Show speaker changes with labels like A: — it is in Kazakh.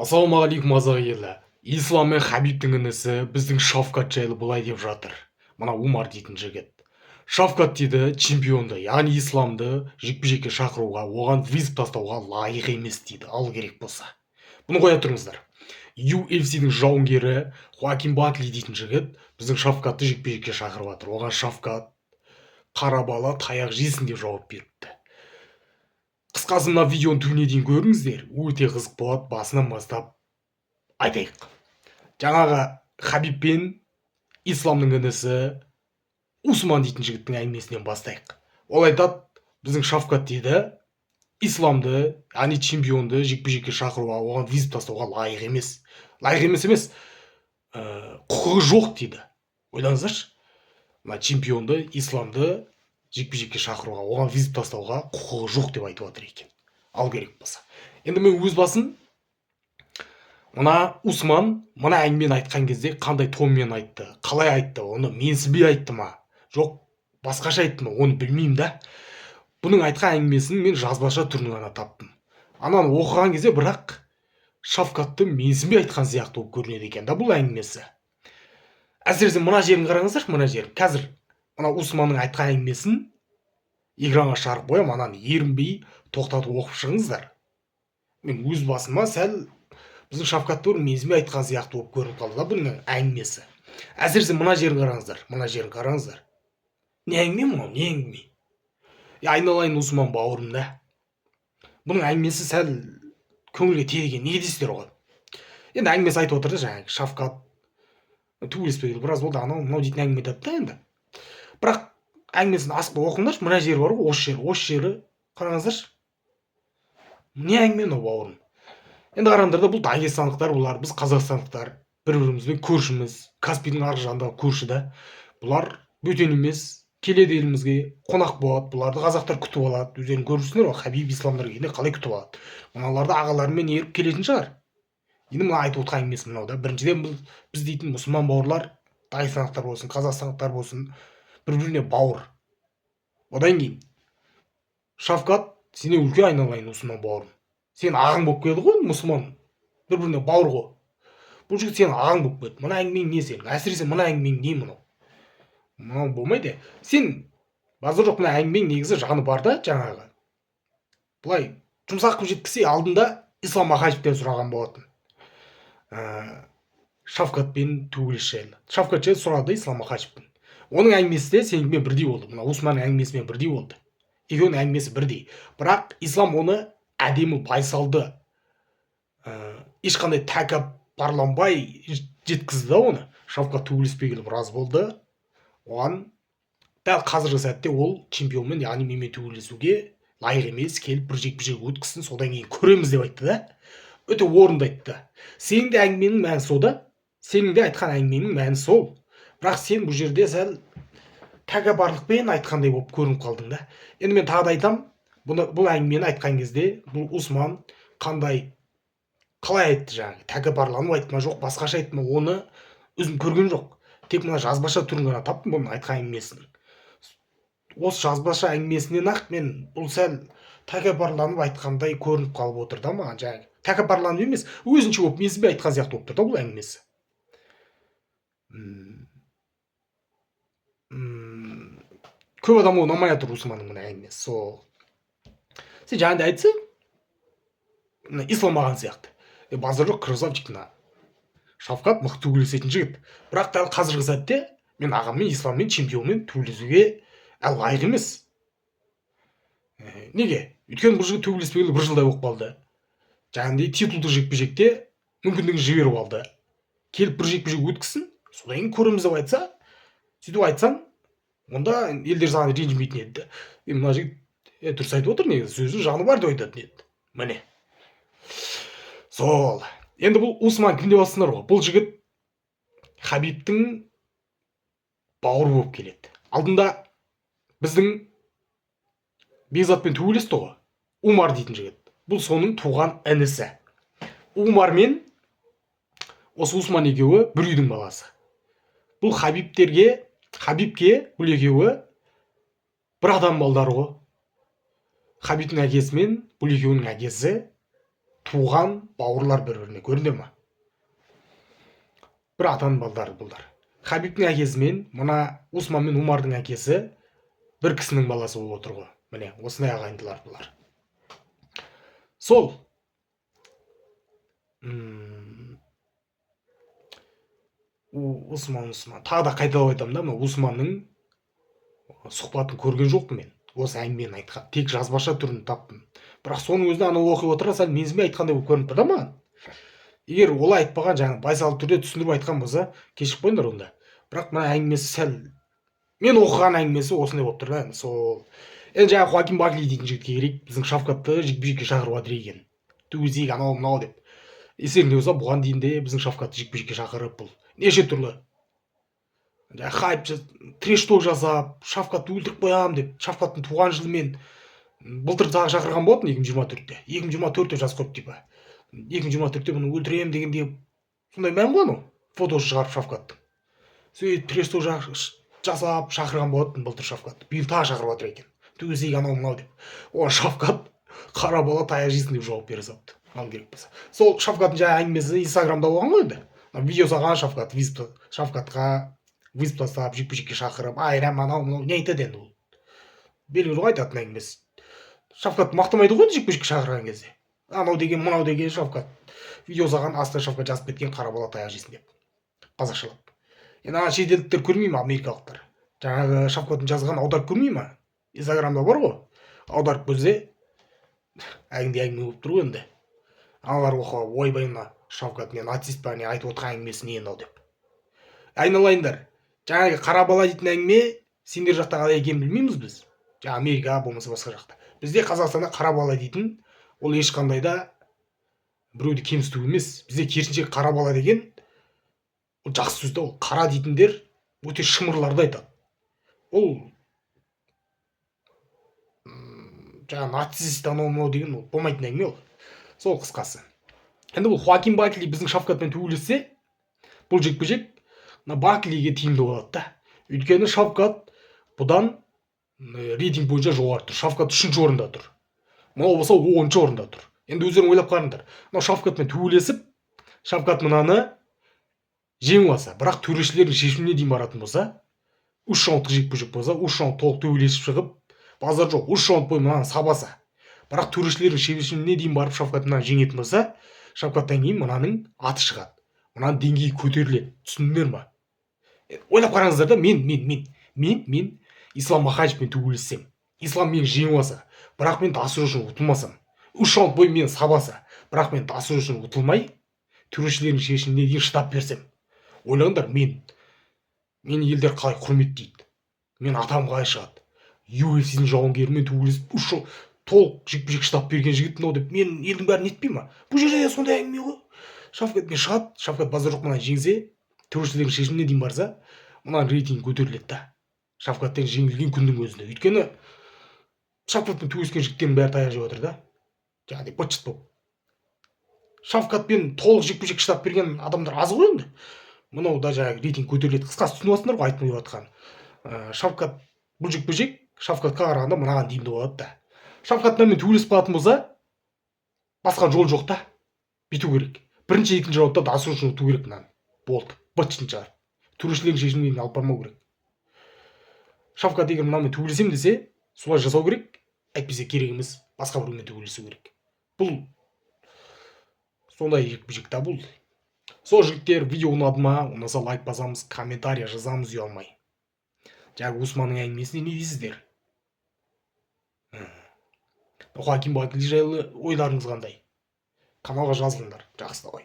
A: Ассалаумағалейкум қазақ елі. Ислам мен Хабибтің інісі біздің Шавкат жайлы былай деп жатыр. Мына Умар дейтін жігіт. Шавкат дейді чемпионды, яғни исламды жекпе-жекке шақыруға, оған визит тастауға лайық емес дейді, ал керек болса. Бұны қоя тұрыңыздар. UFC-дің жауынгері Хоакин Батли дейтін жігіт біздің Шавкатты жекпе-жекке шақырып жатыр. Оған Шавкат қара бала таяқ жейсің деп жауап беріпті. Қысқасы мына видеоны түбіне дейін көріңіздер, өте қызық болады. Басынан бастап айтайық. Жаңағы Хабиб пен Исламның інісі Усман дейтін жігіттің әңгімесінен бастайық. Ол айтады, біздің Шавкат дейді, Исламды, яғни чемпионды жекпе-жекке шақыруға, оған визит тастауға лайық емес. Лайық емес, құқығы жоқ дейді. Ойлаңыздаршы, мына чемпионды, Исламды жекпе-жекке шақыруға, оған визит тастауға құқығы жоқ деп айтып отыр екен. Ал керек болса. Енді мен өз басым мына Усман мына әңгімені айтқан кезде қандай тонмен айтты, қалай айтты, оны менсінбей айтты ма, жоқ басқаша айтты ма, оны білмеймін да. Бұның айтқан әңгімесін мен жазбаша түрін ғана таптым. Ананы оқыған кезде бірақ Шавкатты менсінбей айтқан сияқты болып көрінеді екен да бұл әңгімесі. Әсіресе мына жерін қараңыздар, мына жер. Қазір мына Усманның айтқан әңгімесін экранға шығарып қоямын, ананы ерінбей тоқтатып оқып шығыңыздар. Мен өз басыма сәл біздің Шавкатты менсінбей айтқан сияқты болып көрініп қалды да бұның әңгімесі. Әсіресе мына жерін қараңыздар, мына жерін қараңыздар. Не әңгіме мынау, не әңгіме? Айналайын Усман бауырым да. Бұның әңгімесі сәл көңілге тиген, не дейсіздер ғой? Енді әңгімесі айтып отыр да, жаңағы Шавкат төбелеспегелі біраз болды, анау мынау дейтін әңгіме айтады да енді. Бірақ әңгімесін асықпай оқыңдаршы, мына жері бар ғой, осы жері қараңыздаршы. Не әңгіме мынау бауырым? Енді қараңдар да, бұл дагестандықтар, бұлар біз қазақстандықтар, бір-бірімізбен көршіміз, Каспийдің арғы жағындағы көрші да. Бұлар бөтен емес, келеді елімізге, қонақ болады, бұларды қазақтар күтіп алады. Өздерің көріпсіңдер ғой, Хабиб Исламдар келгенде қалай күтіп алады. Мыналарды ағаларымен еріп келетін шығар. Енді мына айтып отырған әңгімесі мынау да. Біріншіден біз дейтін мұсылман бауырлар, дагестандықтар болсын, қазақстандықтар болсын, бір-біріне бауыр. Одан кейін Шавкат, сене үлкен айналайын Усман бауырым. Сен ағың болып келді ғой, мұсылман. Бір-біріне бауыр ғой. Бұл жігіт сен ағың болып келді. Мына әңгімең не сенің? Әсіресе мына әңгімең не мынау? Мынау болмайды. Сен базар жоқ, мына әңгімең негізі жаны бар да, жаңағы. Бұлай жұмсақ қылып жеткізе алдында Ислам Махачевтен сұраған болатын. Шавкатпен төбелес жайлы. Шавкат жайлы сұрады Ислам Махачевтен. Оның әңгімесі де сенікімен бірдей болды. Мына Усманның әңгімесімен бірдей болды. Екеуінің әңгімесі бірдей. Бірақ Ислам оны әдемі байсалды, ешқандай тәкаппарланбай жеткізді да оны. Шавкат төбелеспегелі біраз болды. Оған дәл қазіргі сәтте ол чемпионмен, яғни менімен төбелесуге лайық емес, келіп бір жекпе-жек өткізсін, содан кейін көреміз деп айтты да. Өте орынды айтты. Сенің де әңгіменің мәнісі сол да. Сенің де айтқан әңгіменің мәнісі сол. Бірақ сен бұл жерде сәл тәкаппарлықпен айтқандай болып көрініп қалдың да. Енді мен тағы да айтамын, бұл әңгімені айтқан кезде бұл Усман қалай айтты жаңағы, тәкаппарланып айтты ма, жоқ басқаша айтты ма, оны өзім көрген жоқ. Тек мына жазбаша түрін ғана таптым бұның айтқан әңгімесінің. Осы жазбаша әңгімесінен ақ мен бұл сәл тәкаппарланып айтқандай көрініп қалып отыр да маған жаңағы. Тәкаппарланып емес, өзінше болып менсінбей айтқан сияқты болып тұр да бұл әңгімесі. Көп адам ұнамай жатыр Усманның мына әңгімесі. Сол. Сен жаңағыдай айтсың, Ислам маған сияқты. Базар жоқ, красавчик мына Шавкат мықты төбелесетін жігіт. Бірақ дәл қазіргі сәтте мен ағаммен, Исламмен, чемпионмен төбелесуге лайық емес. Неге? Өйткені бұл жігіт төбелеспегелі бір жылдай болып қалды. Жаңағыдай титулды жекпе-жекте мүмкіндігін жіберіп алды. Келіп бір жекпе-жек өткізсін, содан кейін көреміз деп айтса, сөйтіп айтсаң, онда елдер саған ренжімейтін еді. Мына жігіт дұрыс айтып отыр, негізі сөзінің жаны бар деп айтатын еді. Міне. Сол. Енді бұл Усман кім деп алсыңдар ғой? Бұл жігіт Хабибтің бауыры болып келеді. Алдында біздің Бекзатпен төбелесті ғой. Умар дейтін жігіт. Бұл соның туған інісі. Умар мен осы Усман екеуі бір үйдің баласы. Бұл Хабибке бұл екеуі бір адам балдары ғой. Хабибтің әкесі мен бұл екеуінің әкесі туған бауырлар бір-біріне, көрінді ма? Бір атаның балдары бұлар. Хабибтің әкесі мен мына Усман мен Умардың әкесі бір кісінің баласы болып отыр ғой. Міне, осындай ағайындылар бұлар. Сол Усман тағы да қайталап айтамын да, мына Усманның сұхбатын көрген жоқпын мен. Осы әңгімені айтқан, тек жазбаша түрін таптым. Бірақ соның өзінде анау оқи отыра сәл менсінбей айтқандай болып көрініп тұр да маған. Егер олай айтпаған, жаңағы байсалды түрде түсіндіріп айтқан болса, кешіріп қойыңдар онда. Бірақ мына әңгімесі сәл, мен оқыған әңгімесі осындай болып тұр да. Сол енді жаңағы Хоакин Багли дейтін жігітке керек, біздің Шафкатты жекпе-жекке шақырып жатыр екен. Тузик анау мынау деп. Естеріңде болса, бұған дейін де біздің Шафкатты жекпе-жекке шақырып бұл неше түрлі хайп трэш-ток жасап, Шафкатты өлтіріп қоямын деп, Шафкаттың туған жылымен былтыр тағы шақырған болатын 2024-те. 2024-те жас қойып типа. 2024-те бұны өлтіремін дегенде сондай мән ғой анау. Фотосы шығарып Шафкаттың. Сөйтіп трэш-ток жасап шақырған болатын былтыр Шафкатты. Биыл тағы шақырып жатыр екен. Төгесек анау мынау деп. Оған Шафкат қара бала таяқ жейсің деп жауап бере салыпты. Ал керек болса. Сол Шафкаттың жаңа әңгімесі Инстаграмда болған ғой енді. Видео салған Шафкатқа вызып тастап, жекпе-жекке шақырып, айрам анау мынау не айтады енді ол. Белгілі ғой айтатын әңгімесі. Шафкат мақтамайды ғой жекпе-жекке шақырған кезде. Анау деген, мынау деген Шафкат. Видео салған, астына Шафкат жазып кеткен қара бала таяқ жейсің деп. Қазақшалап. Енді ана шетелдіктер көрмей ме, америкалықтар? Жаңағы Шафкаттың жазған аударып көрмей ме? Инстаграмда бар ғой. Аударып көрсе, әңгіме болып тұр ғой енді. Аналар оқып, ойбай мына Шафкат не нацист па, не айтып отырған әңгімесі не енді деп. Айналайындар. Жаңағы қара бала дейтін әңгіме сендер жақта қалай екенін білмейміз біз. Жаңа Америка болмаса басқа жақта. Бізде Қазақстанда қара бала дейтін ол ешқандай да біреуді кемсіту емес. Бізде керісінше қара бала деген ол жақсы сөз. Ол қара дейтіндер өте шымырларды айтады. Ол жаңа нацист анау деген ол болмайтын әңгіме ол. Сол қысқасы. Енді бұл Хоакин Багли біздің Шафкатпен төбелессе, бұл жекпе-жек Баглиге тиімді болады да. Өйткені Шафкат бұдан рейтинг бойынша жоғары тұр. Шафкат 3-ші орында тұр. Мынау болса 10-ші орында тұр. Енді өздерің ойлап қараңдар. Мынау Шафкатпен төбелесіп, Шафкат мынаны жеңіп алса, бірақ төрешілердің шешіміне дейін баратын болса, 3 раундтық жекпе-жек болса, 3 раунд толық төбелесіп шығып, базар жоқ, 3 раунд бойы мынаны сабаса, бірақ төрешілердің шешіміне дейін барып Шафкат мынаны жеңетін болса, Шафкаттан кейін мынаның аты шығады. Мынаның деңгейі көтеріледі. Түсіндіңдер ма? Ойлап қараңыздар да, мен Ислам Махачевпен төбелессем, Ислам мені жеңіп алса, бірақ мен тасыр үшін ұтылмасам, 3 раунд бойы мені сабаса, бірақ мен тасыр үшін ұтылмай, төрешілердің шешіміне дейін шыдап берсем. Ойлаңдар, мені елдер қалай құрметтейді? Мен атам қалай шығады? UFC-дің жауынгерімен төбелесіп, 3 жыл толық жекпе-жек шыдап берген жігіт мынау деп, мен елдің бәрін нетпей ма? Бұл жерде сондай әңгіме ғой. Шафкатпен шығады, Шафкат базар жоқ мынаны жеңсе, төрешілердің шешіміне дейін барса, мынаның рейтингі көтеріледі да. Шафкаттан жеңілген күннің өзінде. Өйткені Шафкатпен төбелескен жігіттердің бәрі таяқ жеп отыр да. Жаңағыдай быт-шыт болып. Шафкатпен толық жекпе-жек шыдап берген адамдар аз ғой енді. Мынау да жаңағы рейтинг көтеріледі. Қысқасы түсініп жатсыңдар ғой айтып жатқан. Шафкат бұл жекпе-жек Шафкатқа қарағанда мынаған тиімді болады да. Шафкатпен төбелесіп қалатын болса, басқа жол жоқ та. Бүйту керек. Бірінші, екінші раундта тасыр үшін ұту керек мынаны. Болды. Быт-шытын шығар. Төрешілердің шешіміне алып бармау керек. Шафкат егер мынамен төбелесем десе, солай жасау керек. Әйтпесе керек емес, басқа біреумен төбелесу керек. Бұл сондай жекпе-жек та бұл. Сол жігіттер, видео ұнады ма? Ұнаса лайк басамыз, комментария жазамыз ұялмай. Жаңағы Усманның әңгімесіне не дейсіздер? Хоакин Багли жайлы ойларыңыз қандай? Каналға жазылыңдар. Жақсы, давай.